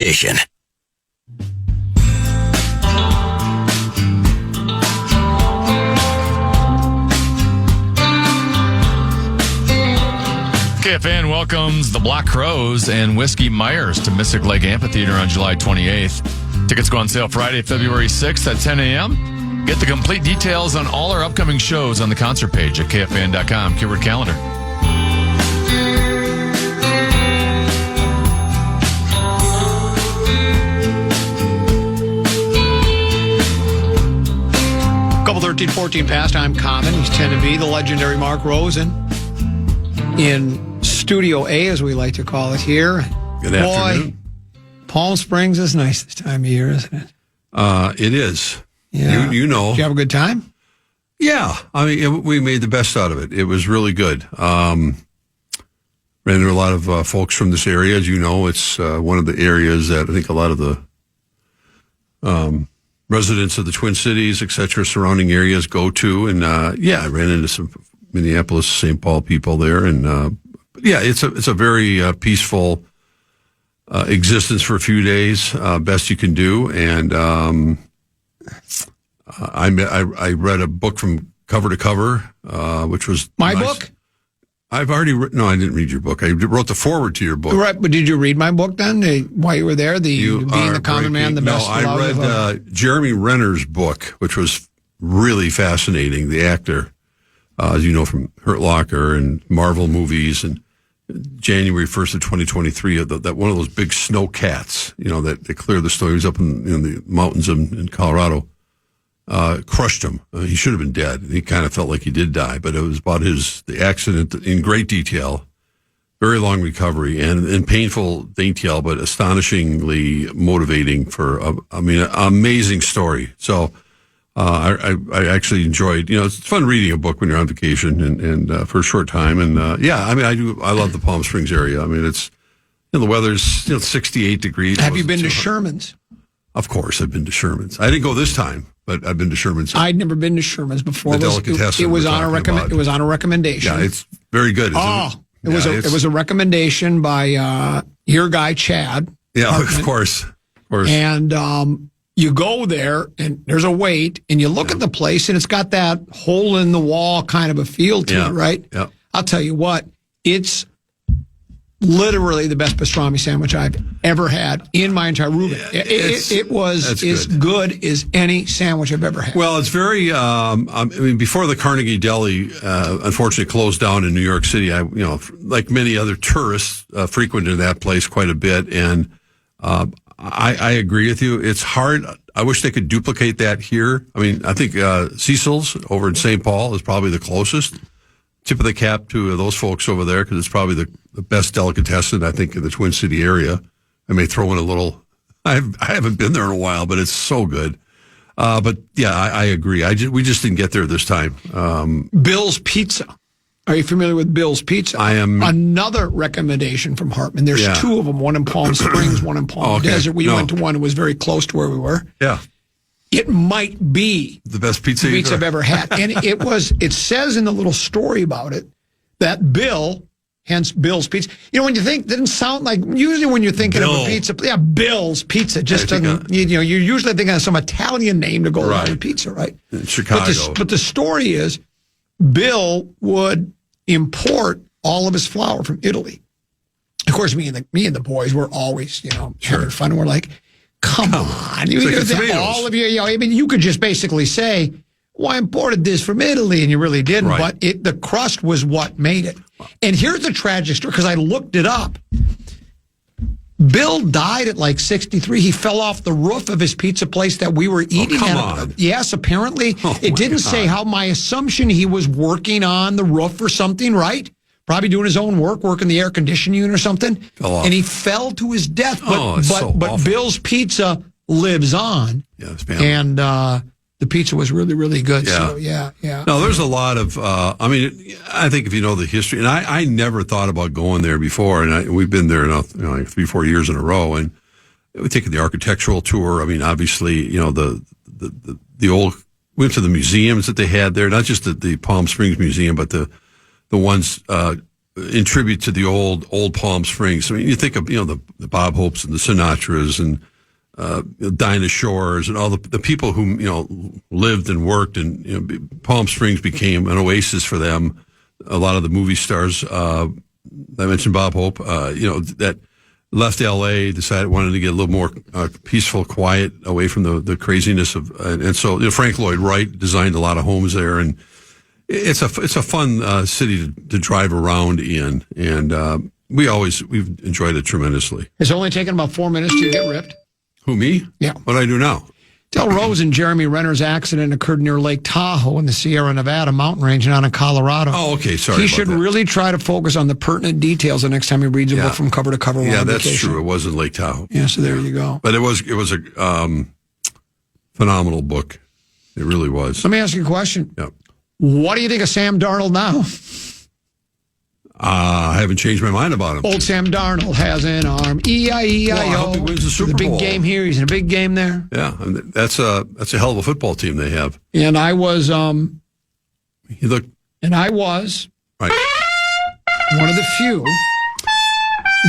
KFAN welcomes the Black Crows and Whiskey Myers to Mystic Lake Amphitheater on July 28th. Tickets go on sale Friday, February 6th at 10 a.m. Get the complete details on all our upcoming shows on the concert page at KFAN.com. Keyword calendar. Couple 13-14 pastime common. He's 10 to be the legendary Mark Rosen in Studio A, as we like to call it here. Good afternoon. Palm Springs is nice this time of year, isn't it? It is. Yeah. You know. Did you have a good time? Yeah. I mean, we made the best out of it. It was really good. Ran into a lot of folks from this area. As you know, it's one of the areas that I think a lot of the residents of the Twin Cities, et cetera, surrounding areas go to. And, I ran into some Minneapolis, St. Paul people there. And, it's a very peaceful existence for a few days, best you can do. And I read a book from cover to cover, which was my nice. book? I've already written. No, I didn't read your book. I wrote the foreword to your book. Right, but did you read my book then? While you were there, Being the Common Man, the Best. No, I read Jeremy Renner's book, which was really fascinating. The actor, as you know, from Hurt Locker and Marvel movies, and January 1st of 2023, that one of those big snow cats, that they clear the snow. He was up in the mountains in Colorado. Crushed him. He should have been dead. He kind of felt like he did die, but it was about the accident in great detail, very long recovery, and painful detail, but astonishingly motivating an amazing story. So I actually enjoyed, it's fun reading a book when you're on vacation and for a short time. And I love the Palm Springs area. I mean, it's, the weather's 68 degrees. Have you been to Sherman's? Of course, I've been to Sherman's. I didn't go this time, but I've been to Sherman's. I'd never been to Sherman's before. It was on a recommendation. Yeah, it's very good. It was a recommendation by your guy Chad. Yeah, Hartman. of course. And you go there, and there's a wait, and you look at the place, and it's got that hole in the wall kind of a feel to it, right? Yeah. I'll tell you what, it's literally the best pastrami sandwich I've ever had in my entire Reuben. It was as good as any sandwich I've ever had. Well, it's very, before the Carnegie Deli, unfortunately closed down in New York City, I like many other tourists, frequented that place quite a bit. And, I agree with you. It's hard. I wish they could duplicate that here. I mean, I think, Cecil's over in St. Paul is probably the closest. Tip of the cap to those folks over there, because it's probably the best delicatessen, I think, in the Twin City area. I may throw in a little. I haven't been there in a while, but it's so good. But yeah, I agree. We just didn't get there this time. Bill's Pizza. Are you familiar with Bill's Pizza? I am. Another recommendation from Hartman. There's two of them, one in Palm Springs, one in Palm Desert. We went to one that was very close to where we were. Yeah. It might be the best pizza I've ever had. And it says in the little story about it that Bill, hence Bill's Pizza. When you think, it didn't sound like, usually when you're thinking of a pizza, Bill's Pizza just doesn't, you're usually thinking of some Italian name to go along with pizza, right? In Chicago. But the story is Bill would import all of his flour from Italy. Of course, me and the boys were always, having fun. And we're like, Come on. All of you, you could just basically say, well, I imported this from Italy, and you really didn't. Right. But the crust was what made it. And here's the tragic story, because I looked it up. Bill died at like 63. He fell off the roof of his pizza place that we were eating come at. on. Yes, apparently. It didn't say how. My assumption, he was working on the roof or something, right? Probably doing his own work, working the air conditioning unit or something. And he fell to his death. But Bill's Pizza lives on. Yes, and the pizza was really, really good. Yeah. So, yeah. No, there's a lot of, I think if you know the history, and I never thought about going there before, and we've been there now, like 3-4 years in a row, and we've taken the architectural tour. I mean, obviously, the old, we went to the museums that they had there, not just the Palm Springs Museum, but the ones in tribute to the old Palm Springs. I mean, you think of, the Bob Hopes and the Sinatras and Dinah Shores and all the people who, lived and worked, and Palm Springs became an oasis for them. A lot of the movie stars, I mentioned Bob Hope, that left L.A., wanted to get a little more peaceful, quiet, away from the craziness of, and so Frank Lloyd Wright designed a lot of homes there, and it's a fun city to drive around in, and we've enjoyed it tremendously. It's only taken about 4 minutes to get ripped. Who, me? Yeah. What do I do now? Tell Rosen Jeremy Renner's accident occurred near Lake Tahoe in the Sierra Nevada mountain range and out in Colorado. Oh, okay. Sorry. He should really try to focus on the pertinent details the next time he reads a book from cover to cover. Yeah, that's true. It wasn't Lake Tahoe. Yeah, so there you go. But it was a phenomenal book. It really was. Let me ask you a question. Yeah. What do you think of Sam Darnold now? I haven't changed my mind about him. Old Sam Darnold has an arm. E-I-E-I-O. Well, I hope he wins the Super Bowl. The big game here. He's in a big game there. Yeah, that's a hell of a football team they have. And I was right. One of the few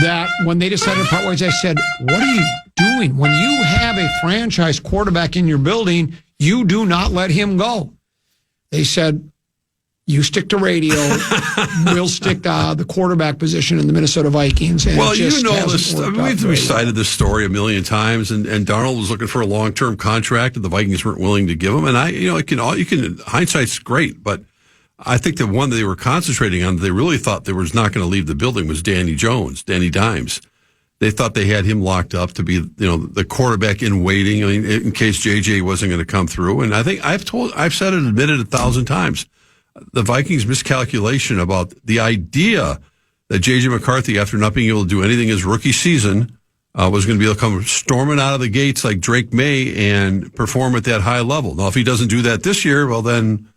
that when they decided to part ways, I said, what are you doing? When you have a franchise quarterback in your building, you do not let him go. They said, you stick to radio, we'll stick to the quarterback position in the Minnesota Vikings. And well, this. We've cited this story a million times, and Darnold was looking for a long-term contract, and the Vikings weren't willing to give him. And hindsight's great, but I think the one that they were concentrating on, they really thought they was not going to leave the building, was Danny Dimes. They thought they had him locked up to be, the quarterback in waiting, in case JJ wasn't going to come through. And I think I've said it, admitted 1,000 times. The Vikings' miscalculation about the idea that J.J. McCarthy, after not being able to do anything his rookie season, was going to be able to come storming out of the gates like Drake May and perform at that high level. Now, if he doesn't do that this year, well, then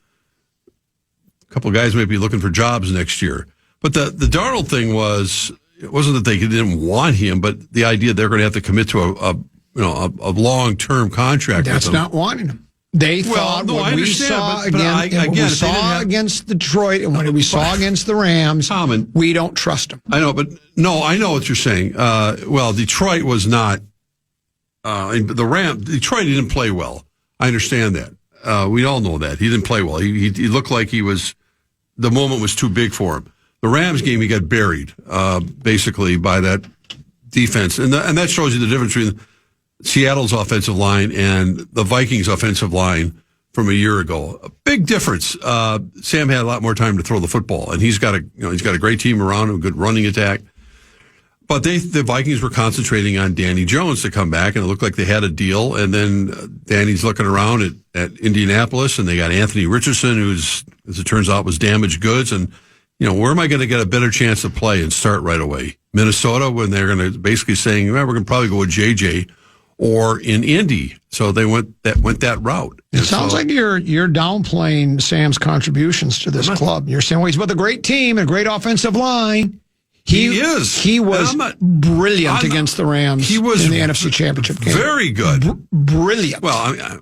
a couple of guys may be looking for jobs next year. But the Darnold thing it wasn't that they didn't want him, but the idea they're going to have to commit to a long-term contract. That's with him. not wanting him. They thought what we saw against Detroit and what we saw against the Rams, we don't trust them. I know, but I know what you're saying. Detroit was not Detroit didn't play well. I understand that. We all know that. He didn't play well. He looked like the moment was too big for him. The Rams game, he got buried, basically, by that defense. And that shows you the difference between Seattle's offensive line and the Vikings' offensive line from a year ago. A big difference. Sam had a lot more time to throw the football, and he's got a great team around him, a good running attack. But the Vikings were concentrating on Danny Jones to come back, and it looked like they had a deal. And then Danny's looking around at Indianapolis, and they got Anthony Richardson, who's, as it turns out, was damaged goods. And where am I going to get a better chance to play and start right away? Minnesota, when they're going to basically saying, well, we're going to probably go with JJ. Or in Indy, so they went that route. It sounds like you're downplaying Sam's contributions to this club. You're saying, well, he's with a great team and a great offensive line. He is. He was brilliant against the Rams. He was in the NFC Championship game. Very good, brilliant. Well,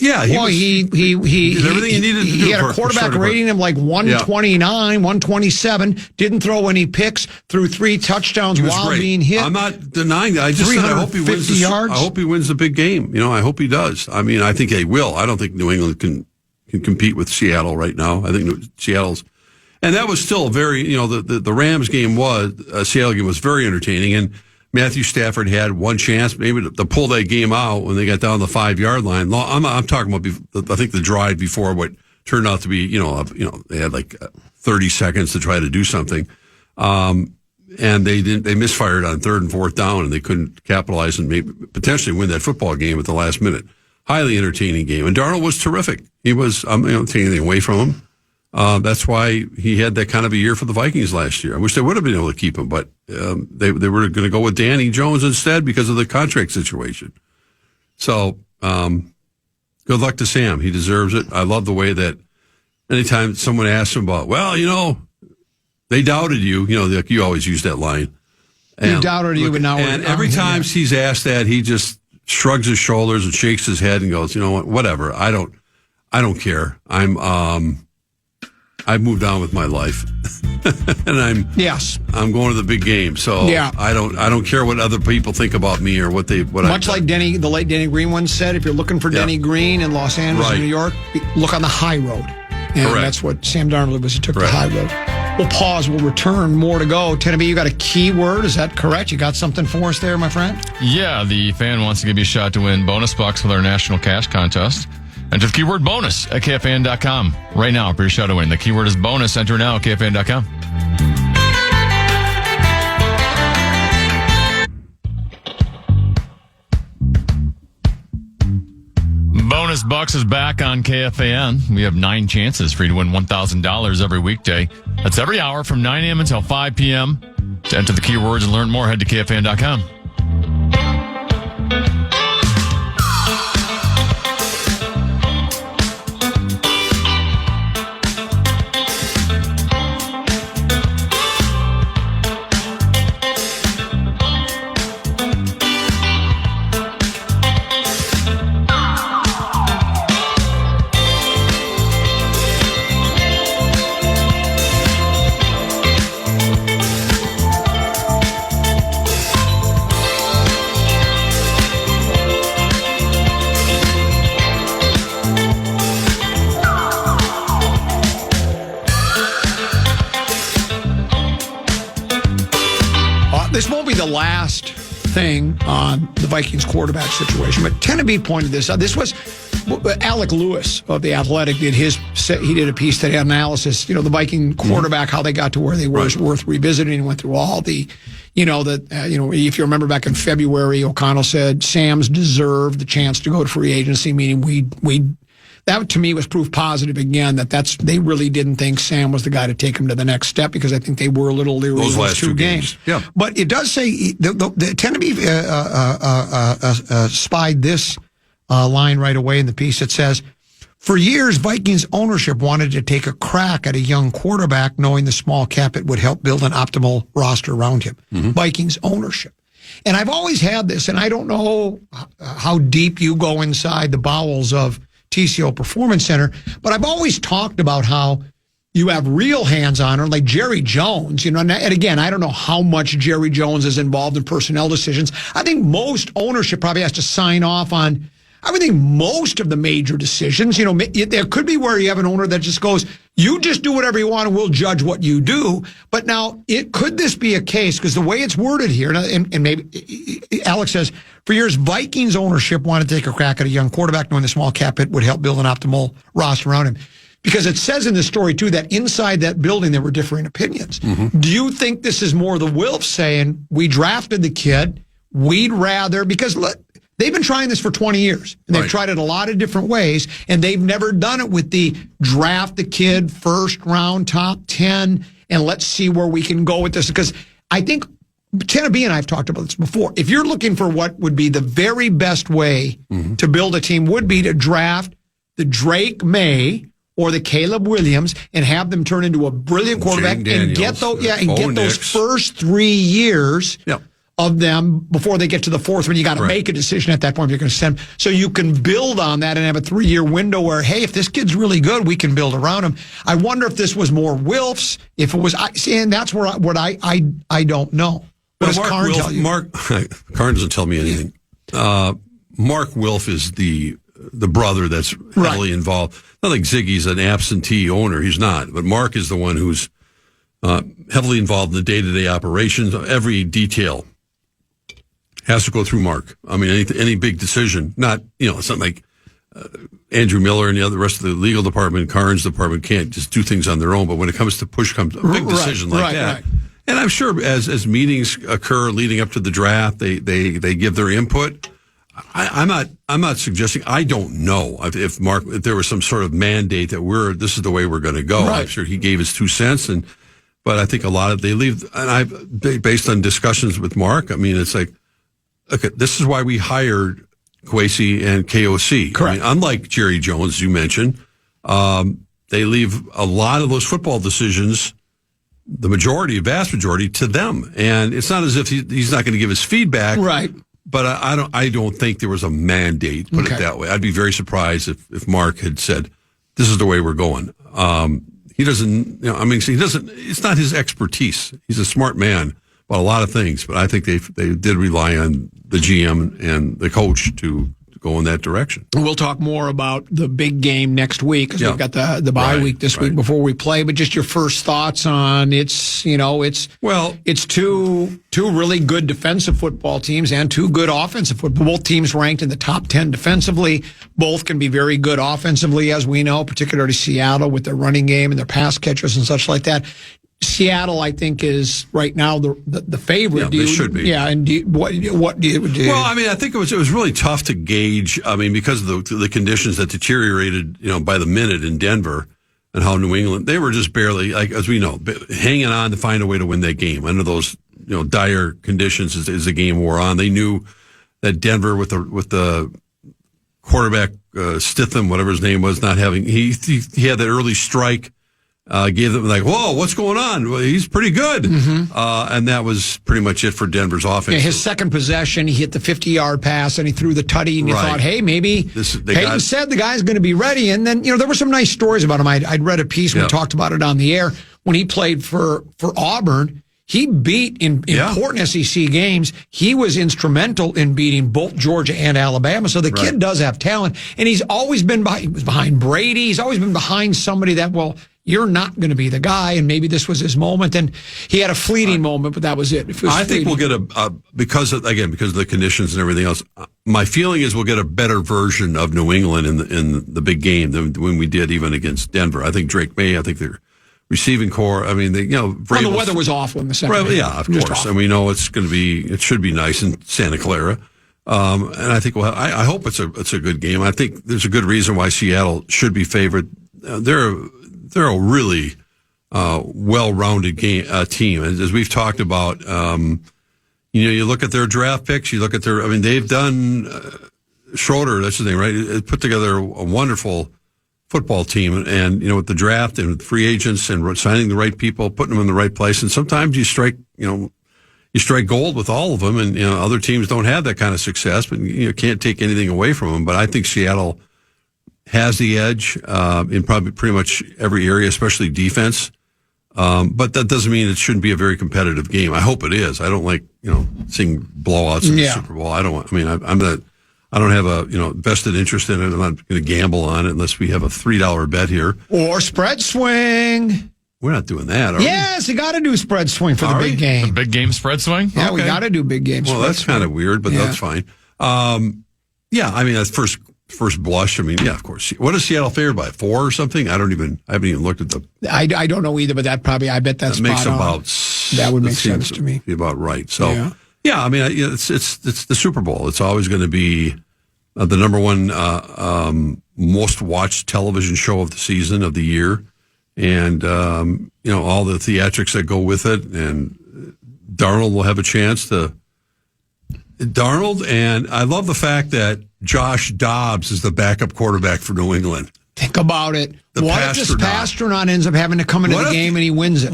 he did everything he needed to do. He had a quarterback rating him like 129, 127. Didn't throw any picks. Threw 3 touchdowns while being hit. I'm not denying that. I just said I hope he wins. I hope he wins the big game. I hope he does. I think he will. I don't think New England can compete with Seattle right now. I think Seattle's, and that was still very. The Rams game Seattle game was very entertaining, and Matthew Stafford had one chance maybe to pull that game out when they got down the 5-yard line. I'm talking about, I think, the drive before what turned out to be, they had like 30 seconds to try to do something. And they misfired on 3rd and 4th down, and they couldn't capitalize and maybe potentially win that football game at the last minute. Highly entertaining game. And Darnold was terrific. He was, I'm not taking anything away from him. That's why he had that kind of a year for the Vikings last year. I wish they would have been able to keep him, but they were going to go with Danny Jones instead because of the contract situation. So good luck to Sam. He deserves it. I love the way that anytime someone asks him about, they doubted you. Like you always use that line. You doubted you, but now and every time he's asked that, he just shrugs his shoulders and shakes his head and goes, "You know what? Whatever. I don't care. I've moved on with my life, and I'm going to the big game. So I don't care what other people think about me or what much like the late Denny Green once said. If you're looking for Denny Green in Los Angeles, New York, look on the high road, and that's what Sam Darnold was. He took the high road. We'll pause. We'll return. More to go. Tennessee, you got a keyword. Is that correct? You got something for us there, my friend? Yeah, the fan wants to give you a shot to win bonus bucks with our national cash contest. Enter the keyword bonus at KFAN.com. Right now, for your shot to win. The keyword is bonus. Enter now at KFAN.com. Bonus Bucks is back on KFAN. We have 9 chances for you to win $1,000 every weekday. That's every hour from 9 a.m. until 5 p.m. To enter the keywords and learn more, head to KFAN.com. This won't be the last thing on the Vikings quarterback situation, but Tennessee pointed this out. This was Alec Lewis of The Athletic he did a piece that had analysis, the Viking quarterback, how they got to where they were is worth revisiting, and went through all the, if you remember back in February, O'Connell said Sam's deserved the chance to go to free agency, meaning that to me was proof positive again that they really didn't think Sam was the guy to take him to the next step, because I think they were a little leery those in last 2 games. Yeah. But it does say the Tennessee spied this line right away in the piece. It says, for years, Vikings ownership wanted to take a crack at a young quarterback, knowing the small cap it would help build an optimal roster around him. Vikings ownership. And I've always had this, and I don't know how deep you go inside the bowels of TCO Performance Center, but I've always talked about how you have real hands-on, or like Jerry Jones, and again, I don't know how much Jerry Jones is involved in personnel decisions. I think most ownership probably has to sign off on, I would think, most of the major decisions. There could be where you have an owner that just goes, you just do whatever you want and we'll judge what you do. But now, could this be a case, because the way it's worded here, and maybe Alex says, for years, Vikings ownership wanted to take a crack at a young quarterback, knowing the small cap hit would help build an optimal roster around him. Because it says in the story, too, that inside that building there were differing opinions. Do you think this is more the Wilfs saying, we drafted the kid, we'd rather, because they've been trying this for 20 years, and they've tried it a lot of different ways, and they've never done it with the draft the kid, first round, top 10, and let's see where we can go with this. Because I think Tennessee and I have talked about this before. If you're looking for what would be the very best way to build a team, would be to draft the Drake May or the Caleb Williams and have them turn into a brilliant quarterback and get those first 3 years of them before they get to the fourth, when you got to make a decision at that point if you're going to send them. So you can build on that and have a 3-year window where, hey, if this kid's really good, we can build around him. I wonder if this was more Wilfs, if it was, and that's where I don't know. What does Karn tell you? Karn doesn't tell me anything. Mark Wilf is the brother that's heavily involved. Not like Ziggy's an absentee owner. He's not. But Mark is the one who's heavily involved in the day-to-day operations. Every detail has to go through Mark. I mean, any big decision, it's not like Andrew Miller and the rest of the legal department, Karn's department, can't just do things on their own. But when it comes to push comes a big decision like that. And I'm sure as meetings occur leading up to the draft, they give their input. I'm not suggesting, I don't know if there was some sort of mandate that this is the way we're going to go. I'm sure he gave his 2 cents, but I think a lot of they leave, and based on discussions with Mark, I mean, it's like, okay, this is why we hired Kwesi and KOC. Correct. I mean, unlike Jerry Jones, you mentioned, they leave a lot of those football decisions, vast majority, to them. And it's not as if he's not going to give us feedback. Right. But I don't think there was a mandate, put it that way. I'd be very surprised if Mark had said, this is the way we're going. he doesn't. He doesn't. It's not his expertise. He's a smart man about a lot of things, but I think they did rely on the GM and the coach to go in that direction. We'll talk more about the big game next week because we've got the bye week this week before we play. But just your first thoughts on it's two really good defensive football teams and two good offensive football. Both teams ranked in the top 10 defensively. Both can be very good offensively, as we know, particularly Seattle with their running game and their pass catchers and such like that. Seattle, I think, is right now the favorite. Yeah, they should be. Yeah, and what do you do? Well, I think it was really tough to gauge. Because of the conditions that deteriorated, by the minute in Denver, and how New England, they were just barely, like as we know, hanging on to find a way to win that game under those dire conditions as the game wore on. They knew that Denver with the quarterback Stitham, whatever his name was, not having he had that early strike. Gave them like, whoa, what's going on? Well, he's pretty good. Mm-hmm. And that was pretty much it for Denver's offense. Yeah, his second possession, he hit the 50-yard pass and he threw the tutty, and you thought, hey, maybe Peyton said the guy's going to be ready. And then, there were some nice stories about him. I'd read a piece, we talked about it on the air, when he played for Auburn. He beat in important SEC games. He was instrumental in beating both Georgia and Alabama. So the kid does have talent, and he's always been behind Brady. He's always been behind somebody that, you're not going to be the guy, and maybe this was his moment. And he had a fleeting moment, but that was it. I think we'll get because of the conditions and everything else. My feeling is we'll get a better version of New England in the big game than when we did even against Denver. I think Drake May. I think their receiving core. The weather was awful in the second. Right, yeah, of course, and we know it should be nice in Santa Clara. And I think I hope it's a good game. I think there's a good reason why Seattle should be favored. They're a really well-rounded team, and as we've talked about, you look at their draft picks, you look at they've done Schroeder, that's his name, right? It put together a wonderful football team, and with the draft and free agents and signing the right people, putting them in the right place, and sometimes you strike gold with all of them, and other teams don't have that kind of success, but you can't take anything away from them. But I think Seattle has the edge in probably pretty much every area, especially defense. But that doesn't mean it shouldn't be a very competitive game. I hope it is. I don't like seeing blowouts in the Super Bowl. I don't have a vested interest in it. I'm not going to gamble on it unless we have a $3 bet here or spread swing. We're not doing that, are we? Yes, you got to do spread swing for the big game. The big game spread swing? Yeah, we got to do big game. Well, that's kind of weird, but that's fine. That's first blush. Of course. What is Seattle favored by? 4 or something? I haven't even looked at the. I don't know either, but I bet that makes about. That would make sense to me. Be about right. So it's the Super Bowl. It's always going to be the number one most watched television show of the season of the year, and all the theatrics that go with it. And Darnold will have a chance to. Darnold, and I love the fact that Josh Dobbs is the backup quarterback for New England. Think about it. What if this Pasternak ends up having to come into the game and he wins it?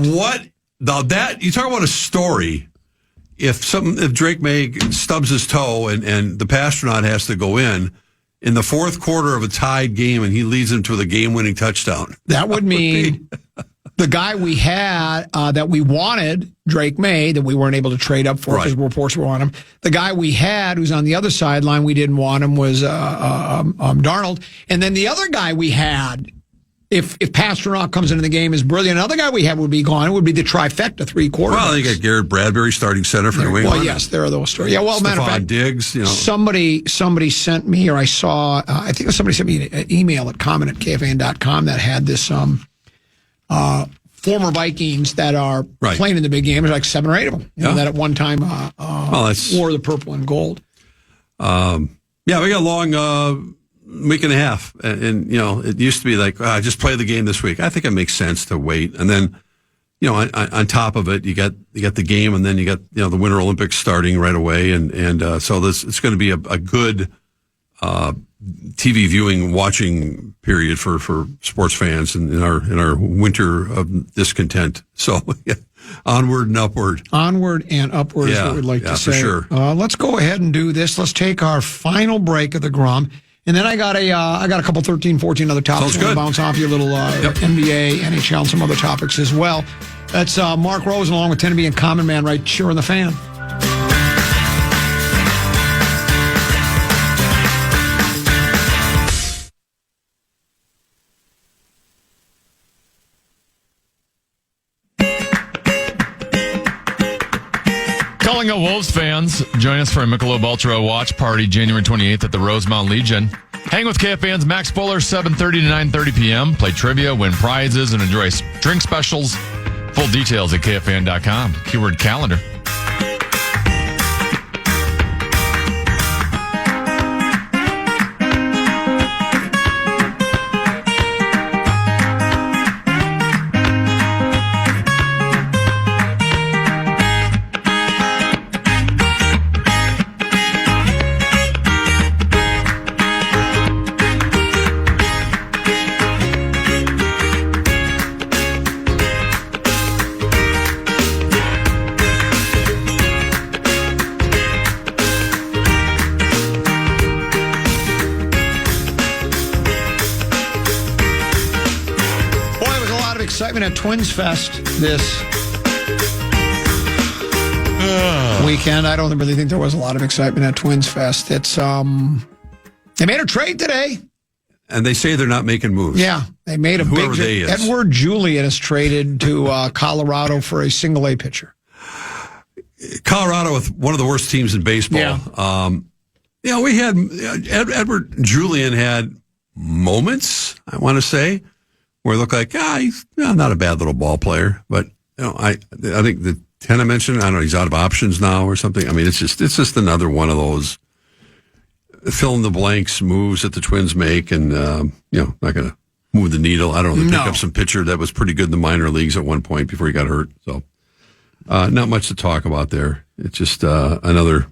Now that you talk about a story. If Drake May stubs his toe and the Pasternak has to go in the fourth quarter of a tied game and he leads them to the game-winning touchdown, that would mean the guy we had that we wanted, Drake May, that we weren't able to trade up for because reports were on him. The guy we had who's on the other sideline, we didn't want him, was Darnold. And then the other guy we had, if Pasternak comes into the game, is brilliant. Another guy we had would be gone. It would be the trifecta, 3 quarterbacks. Well, you got Garrett Bradbury starting center for New England. Well, yes, there are those stories. Yeah, well, matter of fact, Diggs, somebody sent me, or I saw, I think somebody sent me an email at comment@KFAN.com that had this former Vikings that are playing in the big game. There's like 7 or 8 of them that at one time wore the purple and gold. We got a long week and a half, and it used to be like just play the game this week. I think it makes sense to wait, and then on top of it, you got the game, and then you got the Winter Olympics starting right away, and so it's going to be a good TV watching period for sports fans in our winter of discontent. So onward and upward. Onward and upward is what we'd like to say. For sure. Let's go ahead and do this. Let's take our final break of the Grum. And then I got a couple 13, 14 other topics. Sounds good. Bounce off you a little NBA, NHL, and some other topics as well. That's Mark Rosen along with Tenneby and Common Man right here on the Fan. Calling out Wolves fans, join us for a Michelob Ultra watch party January 28th at the Rosemount Legion. Hang with KFAN's Max Fuller, 7:30 to 9:30 p.m. Play trivia, win prizes, and enjoy drink specials. Full details at KFAN.com. Keyword calendar. Excitement at Twins Fest this weekend. I don't really think there was a lot of excitement at Twins Fest. It's they made a trade today, and they say they're not making moves. Yeah, they made a Whoever big. they is. Edward Julian is traded to Colorado for a single A pitcher. Colorado with one of the worst teams in baseball. Yeah. We had Edward Julian had moments, I want to say, where it looked like, he's not a bad little ball player. But I think the 10 I mentioned, I don't know, he's out of options now or something. I mean, it's just another one of those fill in the blanks moves that the Twins make, and not going to move the needle. I don't know. They pick up some pitcher that was pretty good in the minor leagues at one point before he got hurt. So not much to talk about there. It's just another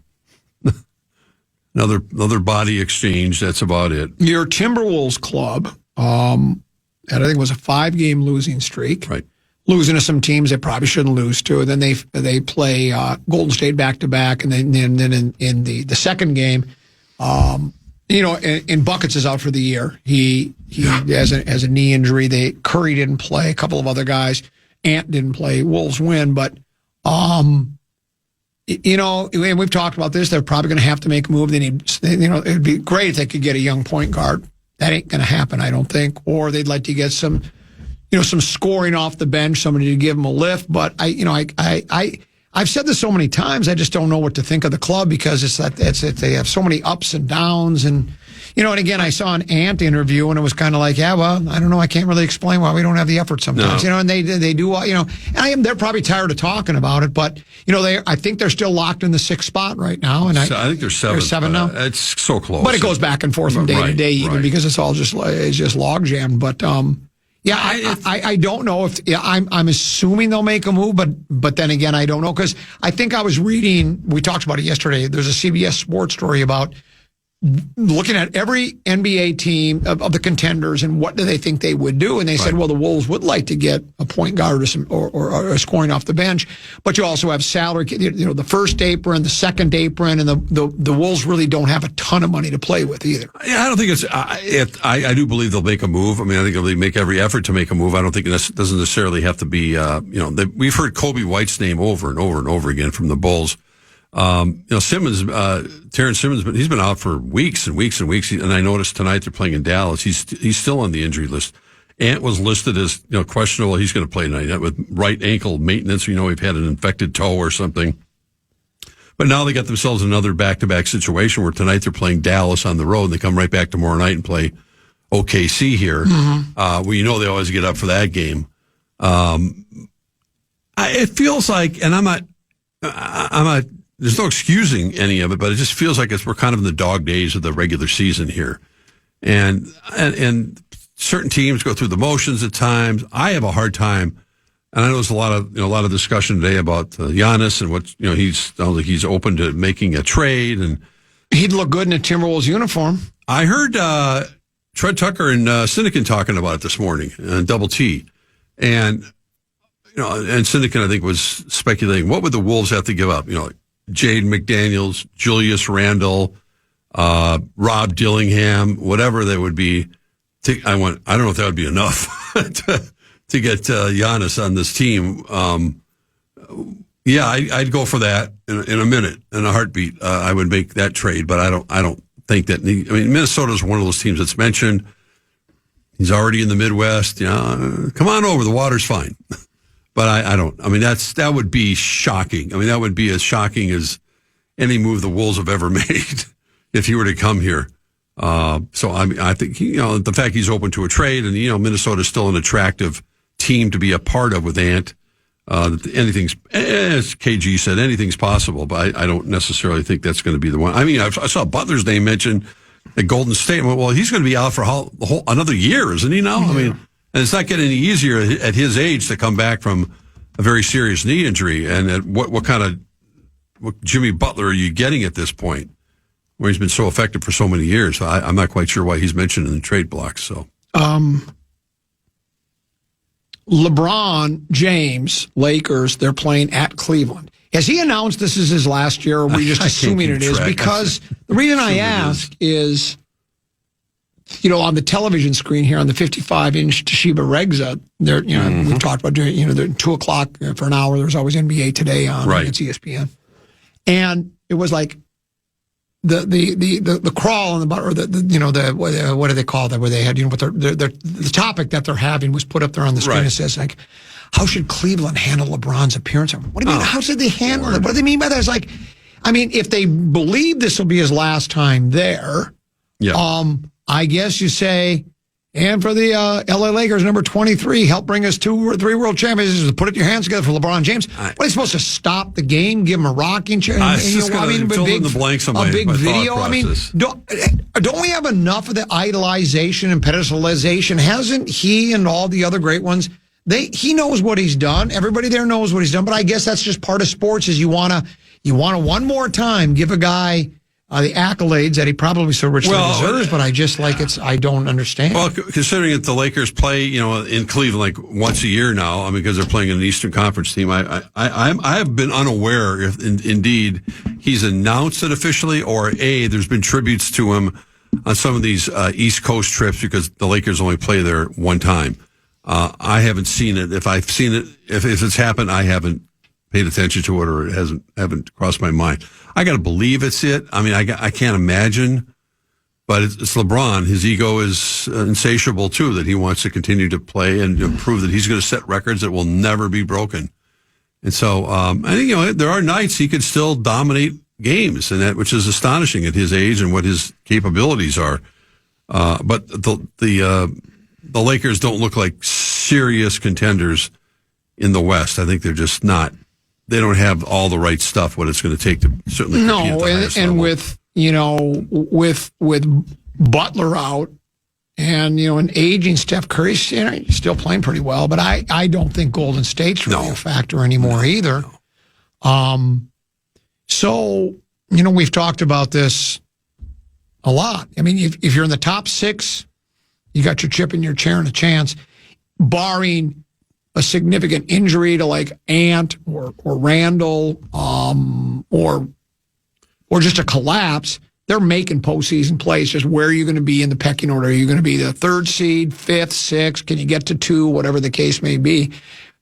body exchange. That's about it. Your Timberwolves club. And I think it was a 5-game losing streak. Right. Losing to some teams they probably shouldn't lose to. And then they play Golden State back-to-back. And then in the second game, and Buckets is out for the year. He has a knee injury. Curry didn't play. A couple of other guys. Ant didn't play. Wolves win. But, and we've talked about this. They're probably going to have to make a move. They need, it'd be great if they could get a young point guard. That ain't going to happen, I don't think. Or they'd like to get some scoring off the bench, somebody to give them a lift. But I've said this so many times, I just don't know what to think of the club because they have so many ups and downs. And again, I saw an Ant interview and it was kind of like, I don't know, I can't really explain why we don't have the effort sometimes. No. And they do, and they're probably tired of talking about it. But I think they're still locked in the 6th spot right now. And I think they're 7. They're 7 now. It's so close. But it goes back and forth from day to day, even because it's all just log jammed. But I don't know if I'm assuming they'll make a move, but then again, I don't know because I think I was reading. We talked about it yesterday. There's a CBS Sports story about looking at every NBA team of the contenders and what do they think they would do, and they said, well, the Wolves would like to get a point guard or scoring off the bench, but you also have salary, the first apron, the second apron, and the Wolves really don't have a ton of money to play with either. Yeah, I don't think it's. I do believe they'll make a move. I mean, I think they'll make every effort to make a move. I don't think it doesn't necessarily have to be. We've heard Kobe White's name over and over and over again from the Bulls. Simmons, Terrence Simmons, but he's been out for weeks and weeks and weeks. And I noticed tonight they're playing in Dallas. He's still on the injury list. Ant was listed as questionable. He's going to play tonight with right ankle maintenance. We've had an infected toe or something. But now they got themselves another back-to-back situation where tonight they're playing Dallas on the road. And they come right back tomorrow night and play OKC here. Mm-hmm. They always get up for that game. It feels like, and I'm not. There's no excusing any of it, but it just feels like we're kind of in the dog days of the regular season here, and certain teams go through the motions at times. I have a hard time, and I know there's a lot of discussion today about Giannis and what sounds like he's open to making a trade, and he'd look good in a Timberwolves uniform. I heard Tread Tucker and Sinekin talking about it this morning, Double T, and and Sinekin I think was speculating what would the Wolves have to give up, Jaden McDaniels, Julius Randle, Rob Dillingham, whatever that would be. I don't know if that would be enough to get Giannis on this team. I'd go for that in a minute, in a heartbeat. I would make that trade, but I don't think that. Minnesota's one of those teams that's mentioned. He's already in the Midwest. Come on over. The water's fine. But I don't. That would be shocking. That would be as shocking as any move the Wolves have ever made if he were to come here. I think the fact he's open to a trade, and Minnesota's still an attractive team to be a part of with Ant. Anything's, as KG said, anything's possible, but I don't necessarily think that's going to be the one. I saw Butler's name mentioned at Golden State. Well, he's going to be out for another year, isn't he now? Yeah. And it's not getting any easier at his age to come back from a very serious knee injury. And what Jimmy Butler are you getting at this point, where he's been so effective for so many years? I'm not quite sure why he's mentioned in the trade block. So, LeBron James, Lakers, they're playing at Cleveland. Has he announced this is his last year, or are we just assuming it is? Because the reason I ask is, on the television screen here on the 55-inch Toshiba Regza, we've talked about doing, they're 2 o'clock for an hour. There's always NBA Today on. Right. It's ESPN. And it was like the crawl on the bottom, or what do they call that? Where they had, what the topic that they're having was put up there on the screen. Right. It says like, how should Cleveland handle LeBron's appearance? What do you mean? How should they handle it? What do they mean by that? It's like, if they believe this will be his last time there, I guess you say, and for the LA Lakers, number 23, help bring us 2 or 3 world championships. Put it your hands together for LeBron James. What are they supposed to stop the game, give him a rocking chair? Fill in the blanks on my video. Don't we have enough of the idolization and pedestalization? Hasn't he and all the other great ones? He knows what he's done. Everybody there knows what he's done. But I guess that's just part of sports. Is you wanna one more time give a guy the accolades that he probably so richly deserves, but I don't understand. Well, considering that the Lakers play, in Cleveland like once a year now, because they're playing an Eastern Conference team, I have been unaware if indeed he's announced it officially, or there's been tributes to him on some of these East Coast trips, because the Lakers only play there one time. I haven't seen it. If I've seen it, if it's happened, I haven't paid attention to it, or it haven't crossed my mind. I got to believe it's it. I can't imagine, but it's LeBron. His ego is insatiable too, that he wants to continue to play and to prove that he's going to set records that will never be broken. And so, I think, there are nights he could still dominate games, and which is astonishing at his age and what his capabilities are. But the Lakers don't look like serious contenders in the West. I think they're just not. They don't have all the right stuff. What it's going to take to certainly compete at the highest level. with Butler out and an aging Steph Curry, still playing pretty well. But I don't think Golden State's really a factor anymore either. No. So we've talked about this a lot. If you're in the top 6, you got your chip in your chair and a chance, barring a significant injury to like Ant or Randall, or just a collapse. They're making postseason plays. Just where are you going to be in the pecking order? Are you going to be the 3rd seed, 5th, 6th? Can you get to 2? Whatever the case may be.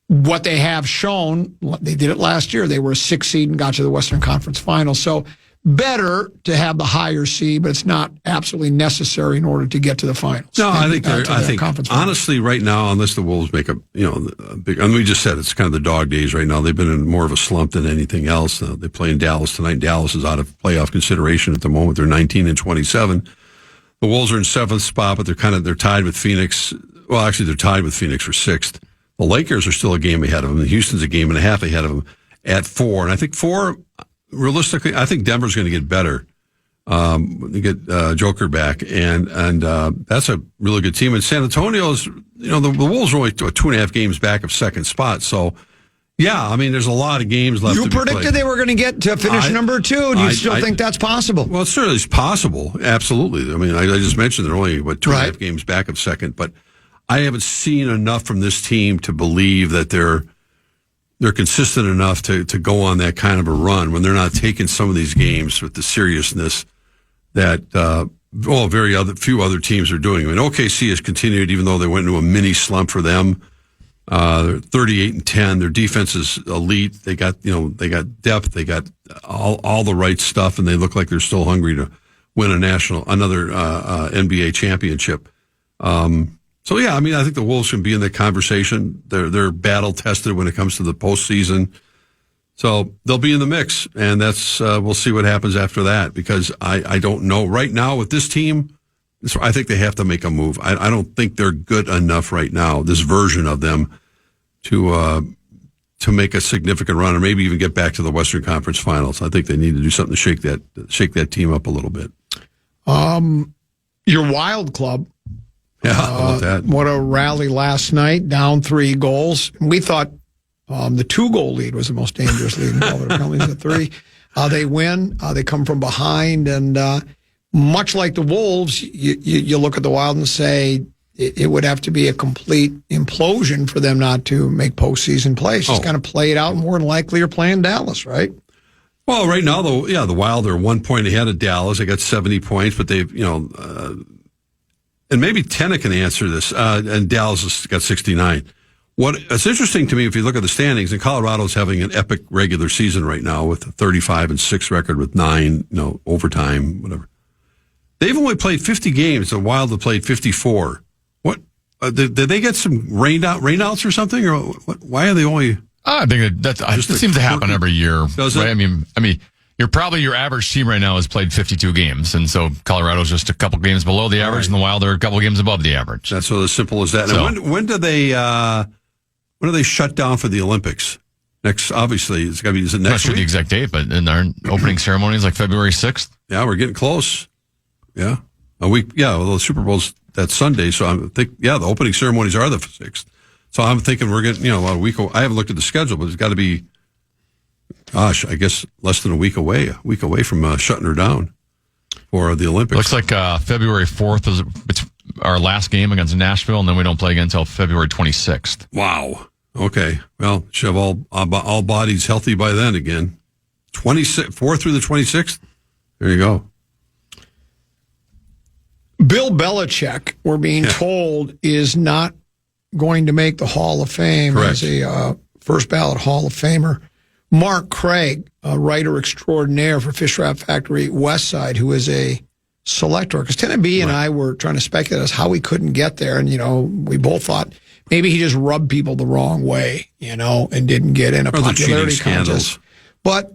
What they have shown, they did it last year. They were a 6th seed and got to the Western Conference Finals. So better to have the higher seed, but it's not absolutely necessary in order to get to the finals. No, I think honestly right now, unless the Wolves make a big, and we just said it's kind of the dog days right now. They've been in more of a slump than anything else. They play in Dallas tonight. Dallas is out of playoff consideration at the moment. They're 19-27. The Wolves are in 7th spot, but they're tied with Phoenix. Well, actually, they're tied with Phoenix for 6th. The Lakers are still a game ahead of them. Houston's a game and a half ahead of them at 4. And I think 4. Realistically, I think Denver's going to get better. They get Joker back, and that's a really good team. And San Antonio's, the Wolves are only 2.5 games back of 2nd spot. So, there's a lot of games left. You predicted they were going to get to finish number 2. Do you still think that's possible? Well, it certainly is possible. Absolutely. I just mentioned they're only 2.5 games back of 2nd, but I haven't seen enough from this team to believe that they're consistent enough to go on that kind of a run when they're not taking some of these games with the seriousness that few other teams are doing. I mean, OKC has continued, even though they went into a mini slump for them. They're 38-10. Their defense is elite. They got depth. They got all the right stuff, and they look like they're still hungry to win another NBA championship. So yeah, I mean, I think the Wolves can be in the conversation. They're battle tested when it comes to the postseason. So they'll be in the mix, and that's we'll see what happens after that, because I don't know right now with this team. I think they have to make a move. I don't think they're good enough right now, this version of them, to make a significant run, or maybe even get back to the Western Conference Finals. I think they need to do something to shake that team up a little bit. Your Wild Club. Yeah, how about that? What a rally last night, down 3 goals. We thought the 2-goal lead was the most dangerous lead in all the penalties at 3. They win. They come from behind, and much like the Wolves, you look at the Wild and say it would have to be a complete implosion for them not to make postseason play. It's just kind of play it out. More than likely, you're playing Dallas, right? Well, right now, though, yeah, the Wild are 1 point ahead of Dallas. They got 70 points, but they've, and maybe Tenna can answer this, and Dallas has got 69. It's interesting to me, if you look at the standings, and Colorado's having an epic regular season right now with a 35-6 record with 9, overtime, whatever. They've only played 50 games. The Wild have played 54. What did they get some rainouts or something, or what? Why are they only? I think that seems to happen every year. Does right? it? I mean, your average team right now has played 52 games, and so Colorado's just a couple games below the average, and the Wild are a couple games above the average. That's so as simple as that. So, and when do they shut down for the Olympics? Next, obviously, it's got to be. Is it next I'm not sure week? the exact date, but in our opening ceremony is like February 6th. Yeah, we're getting close. Yeah, a week. Yeah, well, the Super Bowl's that Sunday, so the opening ceremonies are the 6th. So I'm thinking we're getting about a week. I haven't looked at the schedule, but it's got to be. Gosh, I guess less than a week away from shutting her down for the Olympics. Looks like February 4th is our last game against Nashville, and then we don't play again until February 26th. Wow. Okay. Well, should have all bodies healthy by then again. 4th through the 26th. There you go. Bill Belichick, we're being told, is not going to make the Hall of Fame. Correct. As a first ballot Hall of Famer. Mark Craig, a writer extraordinaire for Fish Wrap Factory Westside, who is a selector. Because Tennessee and I were trying to speculate as how he couldn't get there. And, we both thought maybe he just rubbed people the wrong way, and didn't get in a popularity contest. But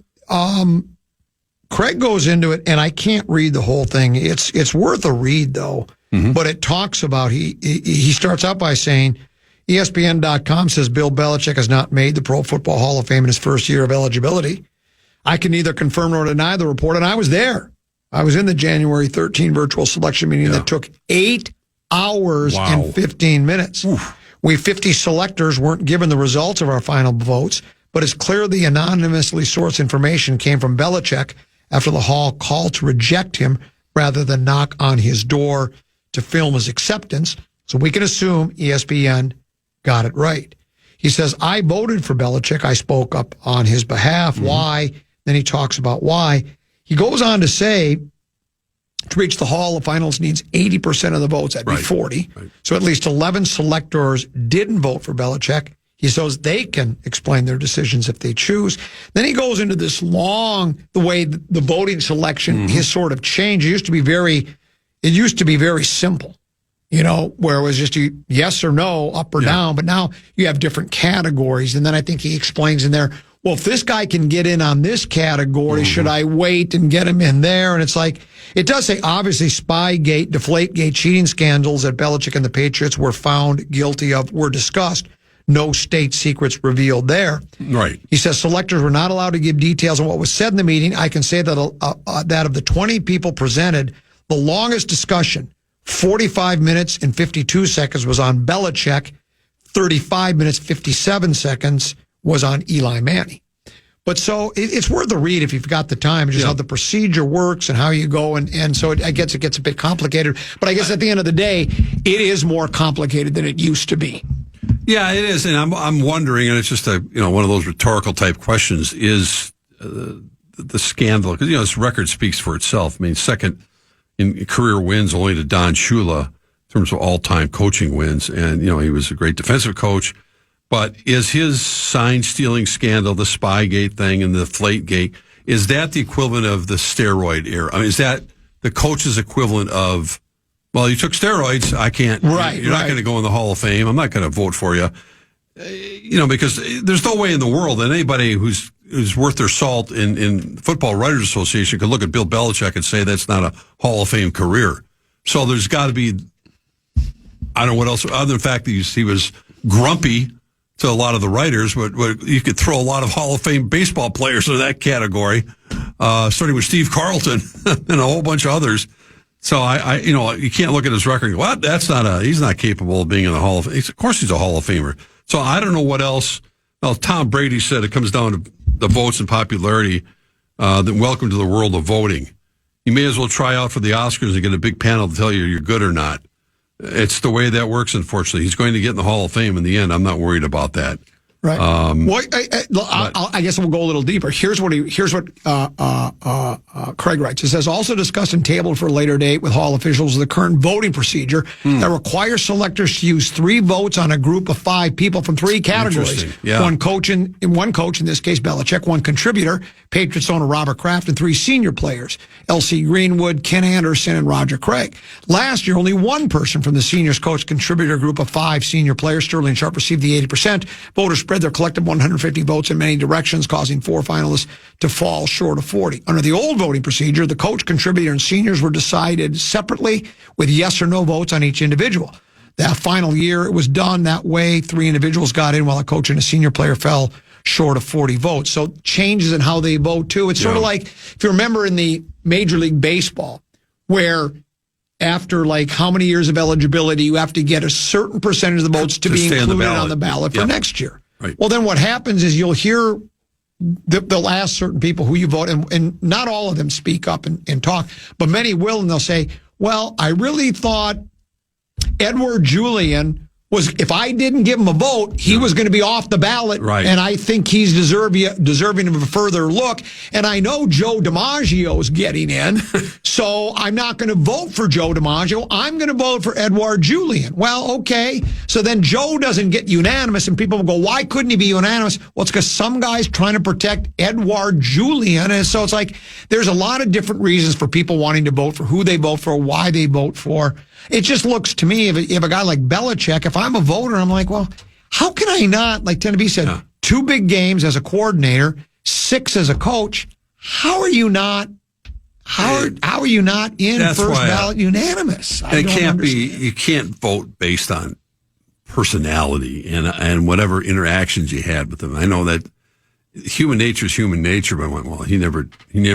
Craig goes into it, and I can't read the whole thing. It's worth a read, though. Mm-hmm. But it talks about, he starts out by saying, ESPN.com says Bill Belichick has not made the Pro Football Hall of Fame in his first year of eligibility. I can neither confirm nor deny the report, and I was there. I was in the January 13 virtual selection meeting that took 8 hours and 15 minutes. Oof. We 50 selectors weren't given the results of our final votes, but it's clear the anonymously sourced information came from Belichick after the Hall called to reject him rather than knock on his door to film his acceptance. So we can assume ESPN got it right. He says, I voted for Belichick. I spoke up on his behalf. Mm-hmm. Why? Then he talks about why. He goes on to say, to reach the Hall of Finals needs 80% of the votes. That'd be 40. Right. So at least 11 selectors didn't vote for Belichick. He says they can explain their decisions if they choose. Then he goes into this the way the voting selection has sort of changed. It used to be very simple. Where it was just yes or no, up or down. But now you have different categories. And then I think he explains in there, well, if this guy can get in on this category, should I wait and get him in there? And it's like, it does say, obviously, Spygate, Deflategate, cheating scandals that Belichick and the Patriots were found guilty of were discussed. No state secrets revealed there. Right. He says selectors were not allowed to give details on what was said in the meeting. I can say that that of the 20 people presented, the longest discussion, 45 minutes and 52 seconds was on Belichick. 35 minutes, 57 seconds was on Eli Manning. But so it's worth a read if you've got the time, just how the procedure works and how you go. And so it gets a bit complicated. But I guess at the end of the day, it is more complicated than it used to be. Yeah, it is. And I'm wondering, and it's just one of those rhetorical type questions, is the scandal, because, this record speaks for itself. I mean, second in career wins only to Don Shula in terms of all-time coaching wins. And, he was a great defensive coach. But is his sign-stealing scandal, the Spygate thing and the Deflategate, is that the equivalent of the steroid era? I mean, is that the coach's equivalent of, well, you took steroids, I can't, right, you're not going to go in the Hall of Fame, I'm not going to vote for you. Because there's no way in the world that anybody who's worth their salt in Football Writers Association could look at Bill Belichick and say that's not a Hall of Fame career. So there's got to be, I don't know what else, other than the fact that he was grumpy to a lot of the writers, but you could throw a lot of Hall of Fame baseball players in that category, starting with Steve Carlton and a whole bunch of others. So you can't look at his record and go, well, he's not capable of being in the Hall of Fame. Of course he's a Hall of Famer. So I don't know what else. Well, Tom Brady said it comes down to the votes and popularity. Then welcome to the world of voting. You may as well try out for the Oscars and get a big panel to tell you you're good or not. It's the way that works, unfortunately. He's going to get in the Hall of Fame in the end. I'm not worried about that. Right. I guess we'll go a little deeper. Here's what Craig writes. It says, also discussed and tabled for a later date with Hall officials the current voting procedure that requires selectors to use 3 votes on a group of 5 people from 3 categories. Yeah. One coach, in this case Belichick, 1 contributor, Patriots owner Robert Kraft, and 3 senior players, L.C. Greenwood, Ken Anderson, and Roger Craig. Last year, only 1 person from the seniors coach contributor group of 5 senior players, Sterling Sharp, received the 80%. Voters spread their collective 150 votes in many directions, causing 4 finalists to fall short of 40. Under the old voting procedure, the coach, contributor, and seniors were decided separately with yes or no votes on each individual. That final year, it was done that way. 3 individuals got in while a coach and a senior player fell short of 40 votes. So changes in how they vote, too. It's sort of like, if you remember in the Major League Baseball, where after how many years of eligibility, you have to get a certain percentage of the votes to be included on the ballot for next year. Right. Well, then what happens is you'll hear they'll ask certain people who you vote, and not all of them speak up and talk, but many will, and they'll say, well, I really thought Edward Julian was, if I didn't give him a vote, he was going to be off the ballot, and I think he's deserving of a further look, and I know Joe DiMaggio's getting in, so I'm not going to vote for Joe DiMaggio. I'm going to vote for Edward Julian. Well, okay, so then Joe doesn't get unanimous, and people will go, why couldn't he be unanimous? Well, it's because some guy's trying to protect Edward Julian, and so it's like there's a lot of different reasons for people wanting to vote for who they vote for, why they vote for. It just looks to me, if a guy like Belichick, if I'm a voter, I'm like, well, how can I not, like Tennessee said, 2 big games as a coordinator, 6 as a coach. How are you not? How are you not in first ballot unanimous? It can't be. You can't vote based on personality and whatever interactions you had with them. I know that human nature is human nature, but I went, well, he never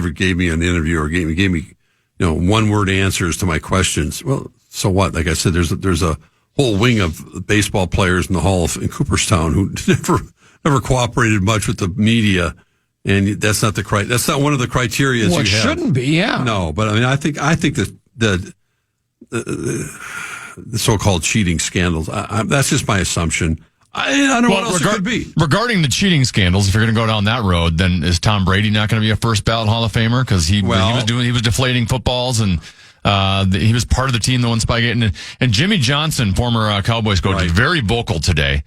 gave me an interview or gave me 1-word answers to my questions. Well, so what? Like I said, there's a whole wing of baseball players in the Hall in Cooperstown who never cooperated much with the media, and that's not one of the criteria. Well, it shouldn't be, yeah. No, but I mean, I think that the so-called cheating scandals. That's just my assumption. I don't know what else it could be. Regarding the cheating scandals, if you're going to go down that road, then is Tom Brady not going to be a first ballot Hall of Famer because he was deflating footballs and he was part of the team that won Spygate, and Jimmy Johnson, former Cowboys coach, was very vocal today.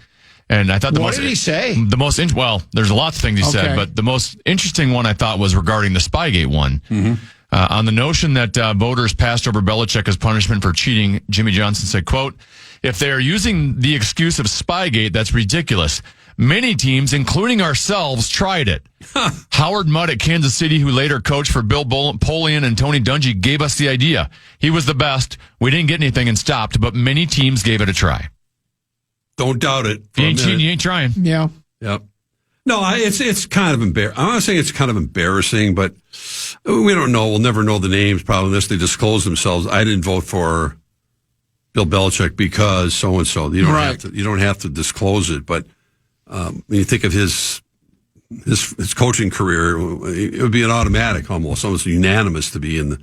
And I thought what did he say? There's lots of things he said, but the most interesting one I thought was regarding the Spygate one. Mm-hmm. On the notion that voters passed over Belichick as punishment for cheating, Jimmy Johnson said, quote, if they are using the excuse of Spygate, that's ridiculous. Many teams, including ourselves, tried it. Howard Mudd at Kansas City, who later coached for Bill Polian and Tony Dungy, gave us the idea. He was the best. We didn't get anything and stopped, but many teams gave it a try. Don't doubt it. You ain't trying. Yeah. Yep. No, it's kind of embarrassing. I'm not saying it's kind of embarrassing, but we don't know. We'll never know the names probably unless they disclose themselves. I didn't vote for Bill Belichick because so-and-so. You don't have to disclose it, but when you think of his coaching career, it would be an automatic, almost unanimous to be in the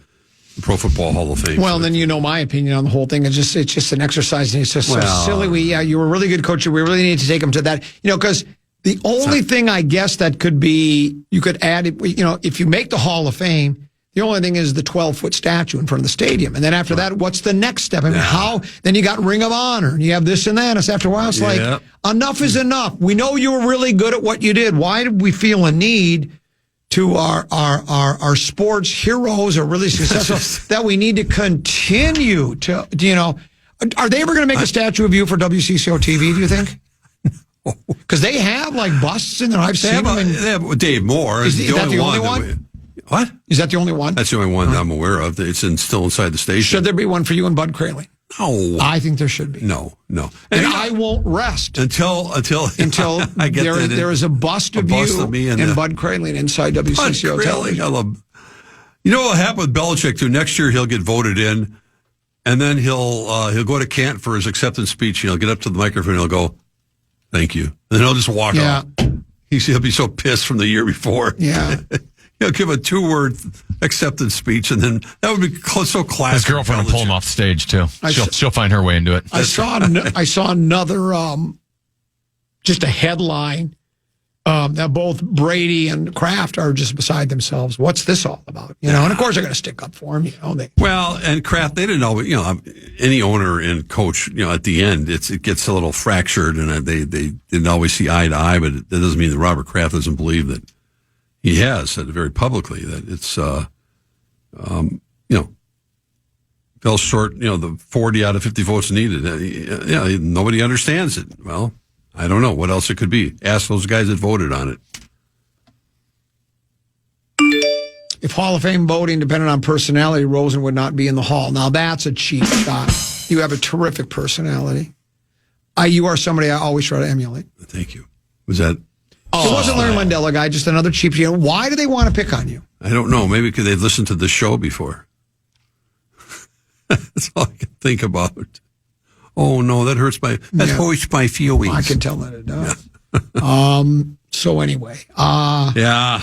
Pro Football Hall of Fame. Well, then my opinion on the whole thing. It's just an exercise, and it's just so silly. You were a really good coach. We really need to take him to that. Because the only thing I guess that could be, you could add, if you make the Hall of Fame, The only thing is the 12-foot statue in front of the stadium. And then after that, what's the next step? I mean, how? Then you got Ring of Honor, and you have this and that. And it's after a while, it's like, enough is enough. We know you were really good at what you did. Why did we feel a need to our sports heroes are really successful that we need to continue to, are they ever going to make a statue of you for WCCO TV, do you think? Because they have like busts in there. I've seen them. They have Dave Moore. Is that the only one? What? Is that the only one? That's the only one that I'm aware of. It's still inside the station. Should there be one for you and Bud Crayley? No. I think there should be. No. And I won't rest until I get there is a bust of me and Bud Crayley inside WCCO television. I love. You know what will happen with Belichick too? Next year he'll get voted in, and then he'll go to Canton for his acceptance speech. He'll get up to the microphone and he'll go, "Thank you," and then he'll just walk off. He'll be so pissed from the year before. Yeah. He'll give a 2-word acceptance speech, and then that would be so classic. His girlfriend will pull him off the stage too. She'll find her way into it. I saw another just a headline that both Brady and Kraft are just beside themselves. What's this all about? And of course they're going to stick up for him. Well, and Kraft, they didn't always. Any owner and coach, at the end, it gets a little fractured, and they didn't always see eye to eye. But that doesn't mean that Robert Kraft doesn't believe that. He has said very publicly that it's, fell short, the 40 out of 50 votes needed. Nobody understands it. Well, I don't know what else it could be. Ask those guys that voted on it. If Hall of Fame voting depended on personality, Rosen would not be in the Hall. Now, that's a cheap shot. You have a terrific personality. You are somebody I always try to emulate. Thank you. Was that... It wasn't Larry Mandela guy, just another cheap shot. Why do they want to pick on you? I don't know. Maybe because they've listened to the show before. That's all I can think about. Oh, no, that hurts hurts my feelings. I can tell that it does. Yeah. So anyway. Yeah.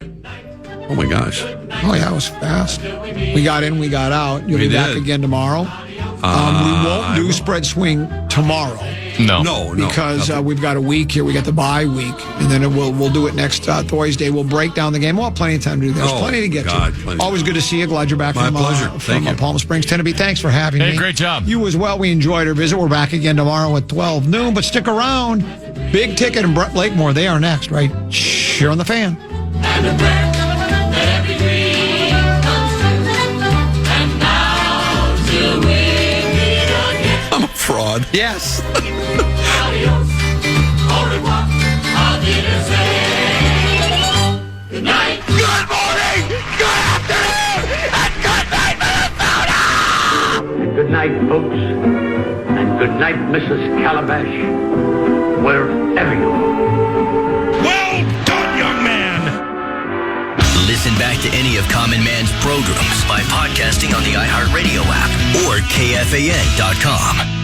Oh, my gosh. Oh, yeah, it was fast. We got in, we got out. You'll be back again tomorrow. We won't do Spread Swing tomorrow. No. Because we've got a week here. We got the bye week. And then we'll do it next Thursday. We'll break down the game. We'll have plenty of time to do that. There's plenty to get to. Always good to see you. Glad you're back from Palm Springs, Tennessee. Thanks for having me. Hey, great job. You as well. We enjoyed our visit. We're back again tomorrow at 12 noon. But stick around. Big Ticket and Brett Lakemore. They are next, right? Here on the Fan. And a prayer that every dream comes true. And now till we meet again. I'm a fraud. Yes. Adios, au revoir, auf Wiedersehen. Good night. Good morning, good afternoon, and good night, Minnesota! And good night, folks. And good night, Mrs. Calabash. Wherever you are. Well done, young man! Listen back to any of Common Man's programs by podcasting on the iHeartRadio app or KFAN.com.